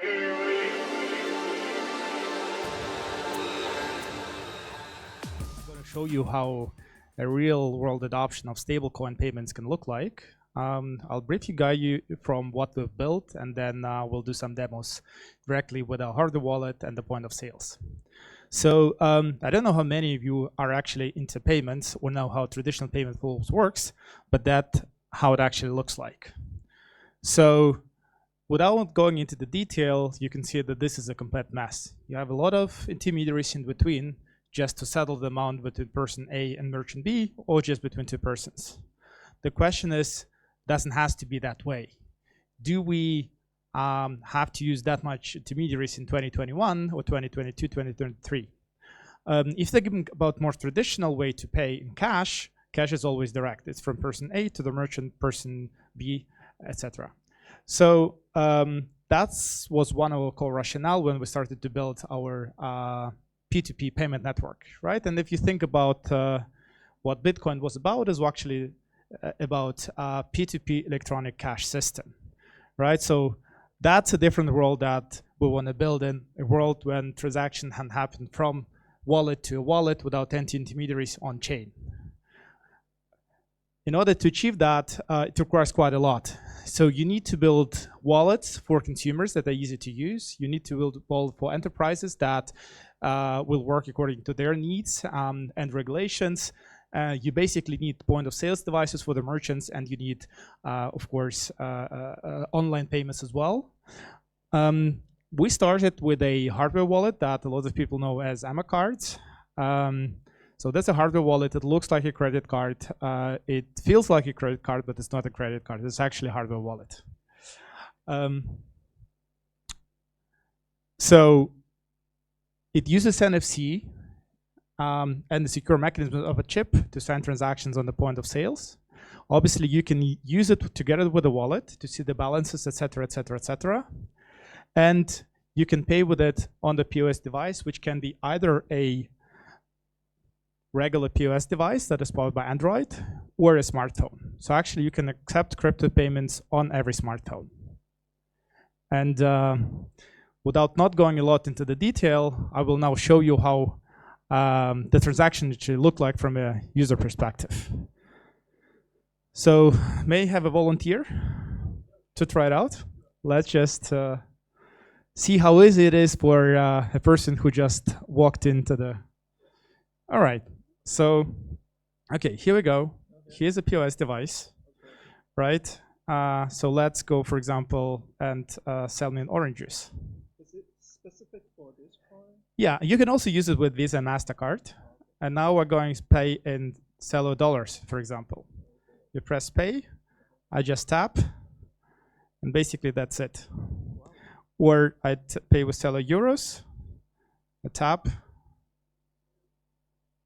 I'm going to show you how a real-world adoption of stablecoin payments can look like. I'll briefly guide you from what we've built, and then we'll do some demos directly with our hardware wallet and the point of sales. So I don't know how many of you are actually into payments or know how traditional payment flows works, but that's how it actually looks like. So without going into the details, you can see that this is a complete mess. You have a lot of intermediaries in between just to settle the amount between person A and merchant B, or just between two persons. The question is, doesn't have to be that way. Do we have to use that much intermediaries in 2021 or 2022, 2023? If thinking about more traditional way to pay in cash, cash is always direct. It's from person A to the merchant, person B, etc. So that was one of our core rationale when we started to build our P2P payment network, right? And if you think about what Bitcoin was about, is actually about P2P electronic cash system, right? So that's a different world that we want to build in, a world when transaction can happen from wallet to wallet without any intermediaries on chain. In order to achieve that, it requires quite a lot. So you need to build wallets for consumers that are easy to use. You need to build wallet for enterprises that will work according to their needs and regulations. You basically need point of sales devices for the merchants, and you need, of course, online payments as well. We started with a hardware wallet that a lot of people know as Ammer cards. So that's a hardware wallet. It looks like a credit card. It feels like a credit card, but it's not a credit card. It's actually a hardware wallet. So it uses NFC and the secure mechanism of a chip to send transactions on the point of sales. Obviously, you can use it together with a wallet to see the balances, etc., etc., etc. And you can pay with it on the POS device, which can be either a regular POS device that is powered by Android or a smartphone. So actually, you can accept crypto payments on every smartphone. And without not going a lot into the detail, I will now show you how the transaction should look like from a user perspective. So may I have a volunteer to try it out? Let's just see how easy it is for a person who just walked into the... All right, so, okay, here we go. Here's a POS device, right? So let's go, for example, and sell me an orange juice. Is it specific for this card? Yeah, you can also use it with Visa and MasterCard. And now we're going to pay in Cello dollars, for example. You press pay, I just tap, and basically that's it. Wow. Or I pay with Cello euros, I tap,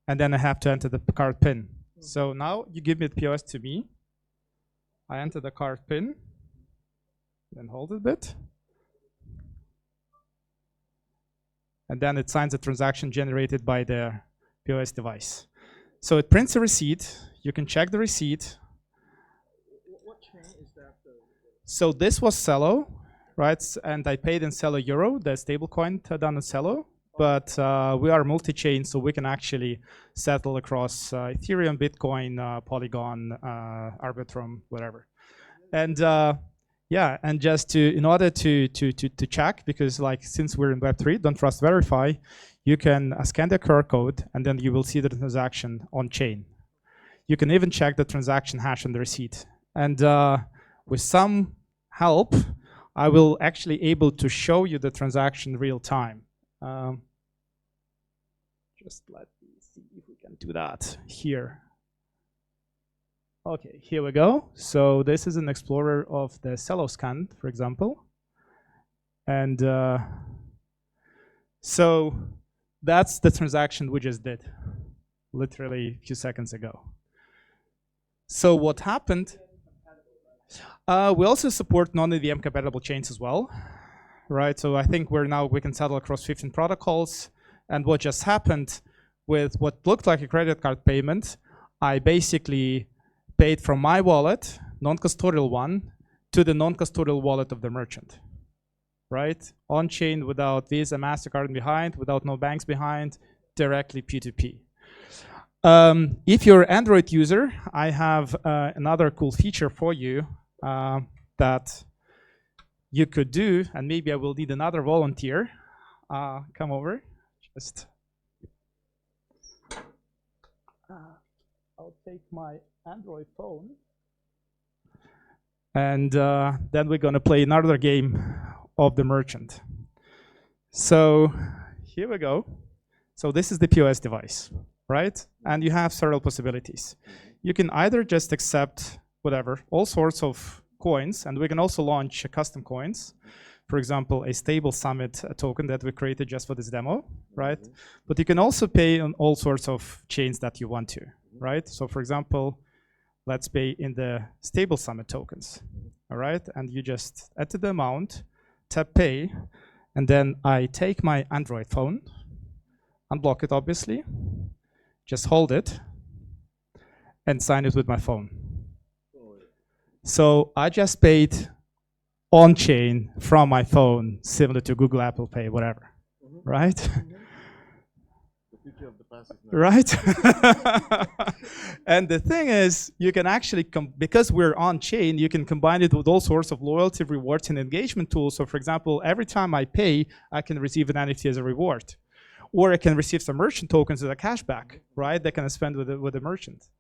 and then I have to enter the card PIN. So now you give me the POS to me. I enter the card PIN, then hold it a bit. And then it signs a transaction generated by the POS device. So it prints a receipt. You can check the receipt. What chain is that? So this was Cello, right? And I paid in Cello Euro, the stablecoin done in Cello. But we are multi-chain, so we can actually settle across Ethereum, Bitcoin, Polygon, Arbitrum, whatever. And yeah, and just in order to check, because like since we're in Web3, don't trust, verify, you can scan the QR code, and then you will see the transaction on chain. You can even check the transaction hash on the receipt. And with some help, I will actually able to show you the transaction real time. Just let me see if we can do that here. Okay, here we go. So this is an explorer of the Cello scan, for example. And so that's the transaction we just did, literally a few seconds ago. So what happened? We also support non-EVM compatible chains as well. Right, so I think we can settle across 15 protocols. And what just happened with what looked like a credit card payment, I basically paid from my wallet, non-custodial one, to the non-custodial wallet of the merchant. right? On-chain without Visa, MasterCard behind, without no banks behind, directly P2P. If you're an Android user, I have another cool feature for you that you could do, and maybe I will need another volunteer. Come over, just. I'll take my Android phone. And then we're gonna play another game of the merchant. So here we go. So this is the POS device, right? And you have several possibilities. You can either just accept whatever, all sorts of coins, and we can also launch custom coins. For example, a stable summit token that we created just for this demo, right? But you can also pay on all sorts of chains that you want to, right? So for example, let's pay in the stable summit tokens, all right? And you just enter the amount, tap pay, and then I take my Android phone, unblock it obviously, just hold it, and sign it with my phone. So I just paid on-chain from my phone, similar to Google, Apple Pay, whatever, right? The future of the past is now. Right? And the thing is, you can actually, because we're on-chain, you can combine it with all sorts of loyalty, rewards, and engagement tools. So for example, every time I pay, I can receive an NFT as a reward. Or I can receive some merchant tokens as a cashback, right? That can I spend with the merchant.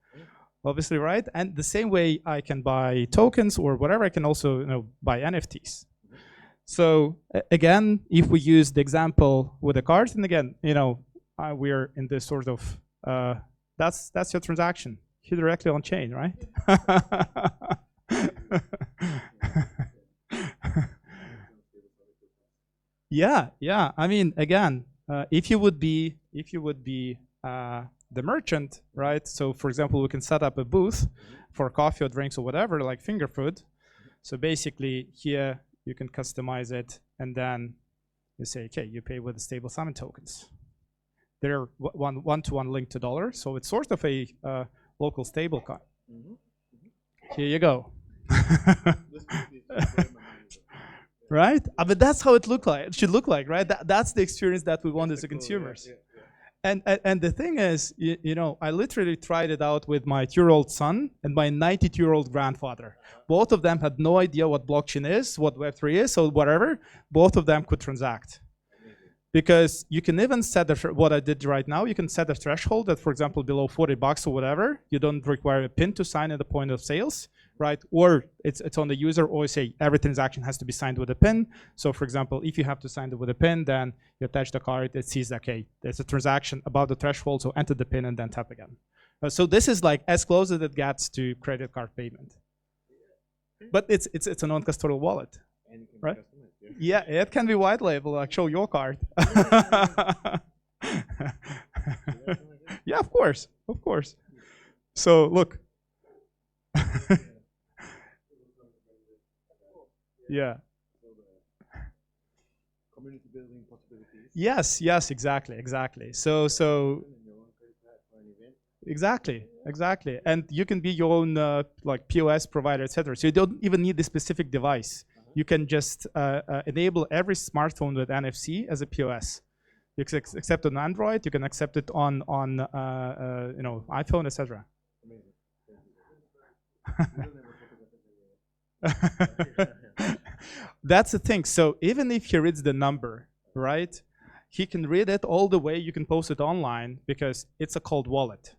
Obviously, right? And the same way I can buy tokens or whatever, I can also buy NFTs. So again, if we use the example with the card, and again, we're in this sort of, that's your transaction. You're directly on chain, right? Yeah. I mean, again, if you would be the merchant, right? So for example, we can set up a booth for coffee or drinks or whatever, like finger food. So basically here you can customize it, and then you say, okay, you pay with the stable summon tokens. They're one-to-one linked to dollar, so it's sort of a local stable coin. Here you go. Right? But that's how it should look like, right? That's the experience that we want as the consumers. And the thing is, I literally tried it out with my 2-year-old son and my 92-year-old grandfather. Both of them had no idea what blockchain is, what Web3 is, or whatever. Both of them could transact. Because you can even set what I did right now, you can set a threshold that, for example, below $40 or whatever, you don't require a PIN to sign at the point of sales, right? Or it's on the user, or say every transaction has to be signed with a PIN. So for example, if you have to sign it with a PIN, then you attach the card, it sees, okay, there's a transaction above the threshold, so enter the PIN and then tap again. So this is like as close as it gets to credit card payment. But it's a non-custodial wallet, right? Yeah, it can be white label, like show your card. Yeah, of course. So look. Yeah. Community building possibilities. Yes, exactly. So exactly. And you can be your own like POS provider, etc. So you don't even need the specific device. You can just enable every smartphone with NFC as a POS. You can accept it on Android. You can accept it on iPhone, etc. That's the thing. So even if he reads the number, right, he can read it all the way. You can post it online because it's a cold wallet.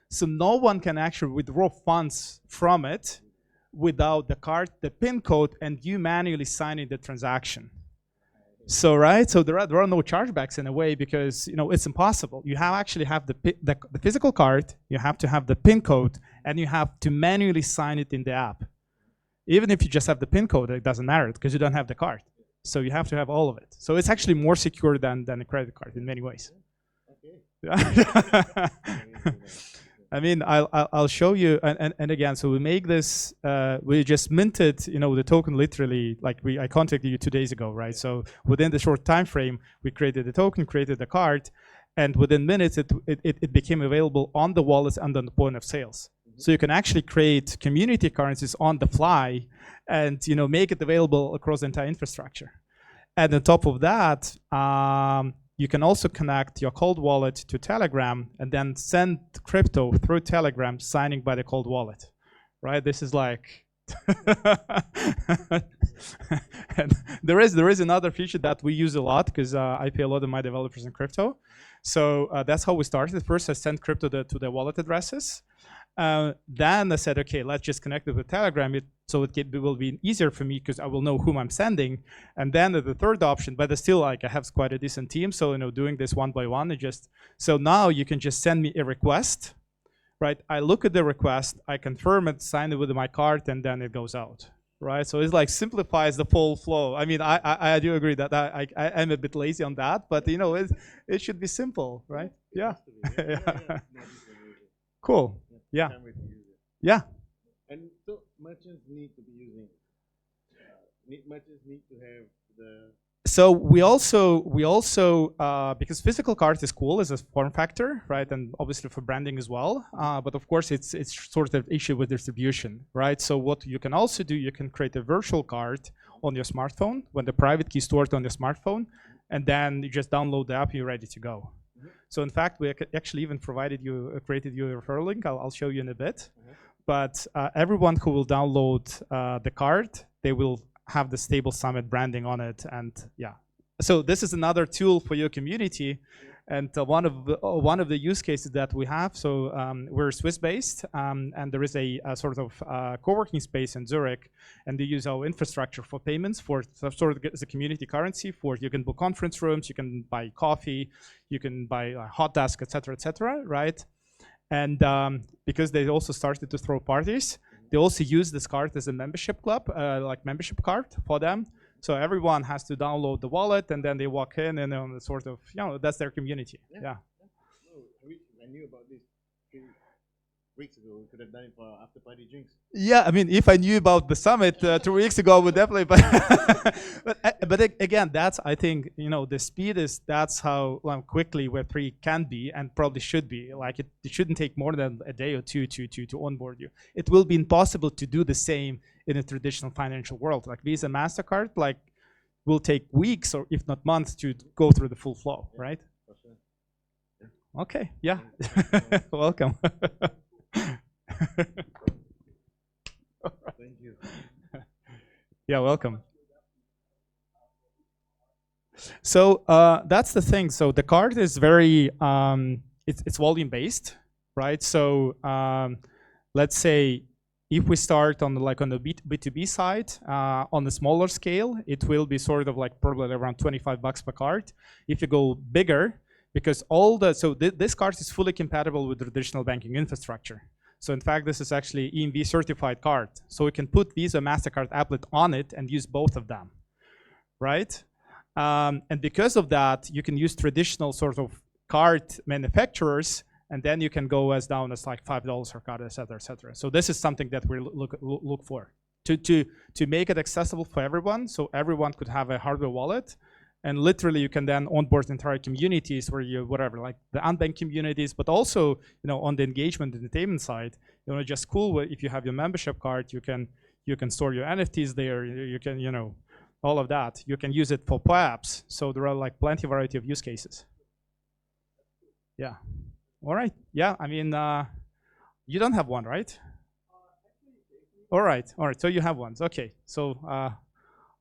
So no one can actually withdraw funds from it without the card, the PIN code, and you manually signing the transaction. So right, so there are no chargebacks in a way, because it's impossible. You actually have the physical card, you have to have the PIN code, and you have to manually sign it in the app. Even if you just have the PIN code, it doesn't matter because you don't have the card. So you have to have all of it. So it's actually more secure than a credit card in many ways. Okay. I mean, I'll show you, and again, so we make this, we just minted, the token literally, like I contacted you 2 days ago, right? So within the short time frame, we created the token, created the card, and within minutes, it became available on the wallets and on the point of sales. So you can actually create community currencies on the fly and make it available across the entire infrastructure. And on top of that, you can also connect your cold wallet to Telegram and then send crypto through Telegram, signing by the cold wallet, right? This is like, and there is another feature that we use a lot because I pay a lot of my developers in crypto. So that's how we started. First, I sent crypto to the wallet addresses. Then I said, okay, let's just connect it with Telegram so it will be easier for me because I will know whom I'm sending. And then the third option, but it's still like I have quite a decent team, so doing this one by one, so now you can just send me a request, right? I look at the request, I confirm it, sign it with my card, and then it goes out, right? So it's like simplifies the full flow. I mean, I do agree that I'm a bit lazy on that, but it should be simple, right? Yeah. Cool. Yeah. Yeah. And so merchants need to be using. Merchants need to have the. So we also because physical card is cool as a form factor, right? And obviously for branding as well. But of course it's sort of issue with distribution, right? So what you can also do, you can create a virtual card on your smartphone when the private key is stored on your smartphone, and then you just download the app, you're ready to go. So in fact, we actually even created you a referral link. I'll show you in a bit. But everyone who will download the card, they will have the Stable Summit branding on it, and yeah. So this is another tool for your community, and one of the use cases that we have. So we're Swiss-based, and there is a sort of co-working space in Zurich, and they use our infrastructure for payments for sort of as a community currency. For you can book conference rooms, you can buy coffee, you can buy a hot desk, etc., right? And because they also started to throw parties, they also use this card as a membership club, like membership card for them. So everyone has to download the wallet, and then they walk in, and sort of, that's their community. Yeah. No, I knew about this 3 weeks ago. We could have done it for after party drinks. Yeah, I mean, if I knew about the summit 2 weeks ago, I would definitely. But again, that's, I think, the speed that's how quickly Web3 can be and probably should be. Like it shouldn't take more than a day or two to onboard you. It will be impossible to do the same in a traditional financial world. Like Visa, MasterCard, will take weeks or if not months to go through the full flow, right? Okay, yeah. Welcome. Thank you. Yeah, welcome. So that's the thing. So the card is very, it's volume based, right? So let's say if we start on the B2B side, on the smaller scale, it will be sort of like probably around $25 per card. If you go bigger, because this card is fully compatible with traditional banking infrastructure. So in fact, this is actually EMV certified card. So we can put Visa, MasterCard applet on it and use both of them, right? And because of that, you can use traditional sort of card manufacturers, and then you can go as down as like $5 per card, et cetera, et cetera. So this is something that we look for to make it accessible for everyone, so everyone could have a hardware wallet. And literally, you can then onboard entire communities where like the unbanked communities, but also, on the engagement and entertainment side, just cool. If you have your membership card, you can store your NFTs there. You can, all of that. You can use it for apps. So there are like plenty variety of use cases. Yeah. All right. Yeah. I mean, you don't have one, right? All right. All right. So you have ones. Okay. So.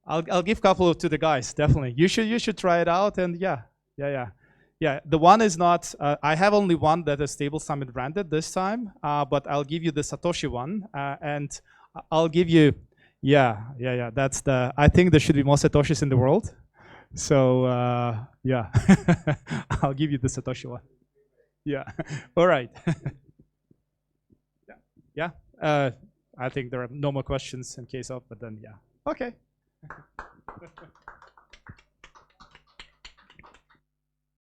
I'll give a couple to the guys, definitely. You should try it out, and yeah. The one is not. I have only one that is Stable Summit branded this time, but I'll give you the Satoshi one, and I'll give you. Yeah. That's the. I think there should be more Satoshis in the world, so yeah. I'll give you the Satoshi one. Yeah. All right. Yeah. I think there are no more questions in case of, but then yeah. Okay.